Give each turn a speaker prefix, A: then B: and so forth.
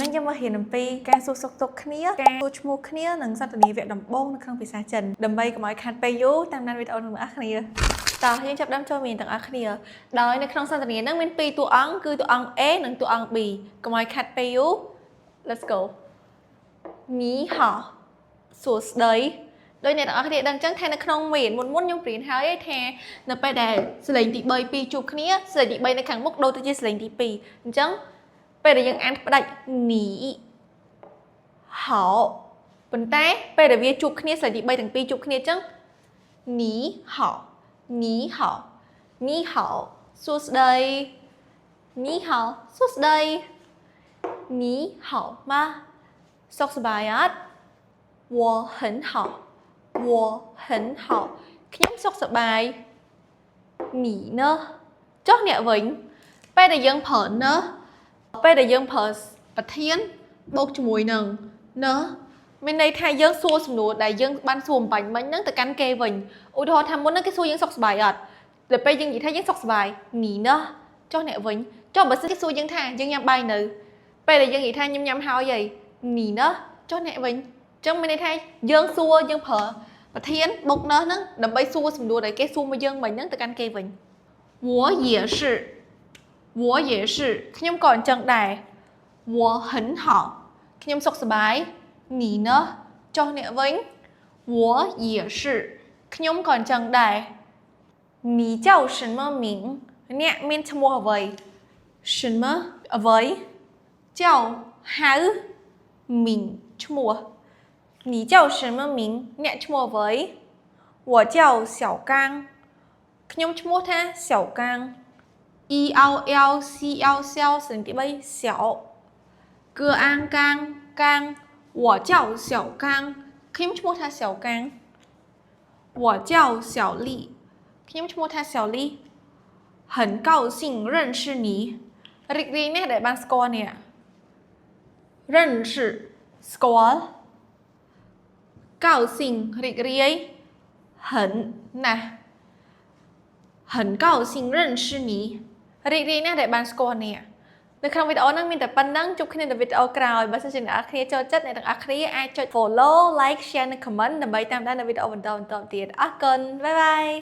A: Nên nhưng mà hiện pi ca su sọc tục khía ca su chmu khía nâng sát tani việc đầm bông nâng bị xa chân đầm bay của mọi khát bay yếu tam nan video nâng ác khía tao hiện chấp đâm cho mình tặng ác khía đóiใน ក្នុង sát tani នឹង មាន 2 តួអង្គ គឺ តួអង្គ A និង តួអង្គ B កុំឲ្យខាត់ពេលយូរ Let's go ញីហោសួស្ដីដោយអ្នកទាំងអស់គ្នាដឹងចឹងថានៅក្នុងមេរៀនមុនខ្ញុំប្រៀនហើយថានៅពេលដែលសលេងទី3 2ជួបគ្នាសលេងទី3នៅខាងមុខដូចទៅជាសលេងទី2អញ្ចឹងពេលដែលយើងអានផ្ដាច់ញីហោប៉ុន្តែពេលដែលវាជួបគ្នាសលេងទី3ទាំងពីរជួបគ្នាអញ្ចឹងញីហោញីហោញីហោសួស្ដីញីហោសួស្ដីញីហោម៉ាសុខសប្បាយអត់我很好我很好ខ្ញុំសុខសប្បាយ你呢ចុះអ្នកវិញពេលដែលយើងប្រើណើពេលដែលយើងប្រើប្រធានបូកជាមួយនឹងណើមានន័យថាយើងសួរសំណួរដែលយើងបានសួរអំបញ្ញមិញហ្នឹងទៅកាន់គេវិញឧទាហរណ៍ថាមុនហ្នឹងគេសួរយើងសុខសប្បាយអត់ដល់ពេលយើងនិយាយថាយើងសុខសប្បាយ你呢ចុះអ្នកវិញចុះបើសិនគេសួរយើងថាយើងញ៉ាំបាយនៅពេលដែលយើងនិយាយថាញ៉ាំហើយហី你呢ចុះអ្នកវិញចឹងមានន័យថាយើងសួរយើងប្រើប្រធានបុកណើហ្នឹងដើម្បីសួរសំណួរដែលគេសួរមកយើងមិញហ្នឹងទៅកាន់គេវិញ我也是我也是ខ្ញុំក៏អញ្ចឹងដែរ我很好ខ្ញុំសុខសប្បាយ你呢ចុះអ្នកវិញ我也是ខ្ញុំក៏អញ្ចឹងដែរ你叫什么名អ្នកមានឈ្មោះអ្វី什么អ្វី叫ហៅ名ឈ្មោះ你叫什么名អ្នកឈ្មោះអ្វី我叫小刚ខ្ញុំឈ្មោះថា小刚 ELL CL សលេងទី3小个安刚刚我叫小刚ខ្ញុំឈ្មោះថា小刚我叫小丽ខ្ញុំឈ្មោះថា小丽很高兴认识你រីករាយណាស់ដែលបានស្គាល់អ្នក认识ស្គាល់高兴រីករាយ很ណាស់很高兴认识你រីករាយណាស់ដែលបានស្គាល់អ្នកនៅក្នុងវីដេអូហ្នឹងមានតែប៉ុណ្្នឹងជួបគ្នានៅវីដេអូក្រោយបើសិនជាអ្នកនរគ្នាចូលចិត្តអ្នកទាំងអស់គ្នាអាចចុច follow like share និង comment ដើម្បីតាមដាននៅវីដេអូបន្តទៀតអរគុណបាយបាយ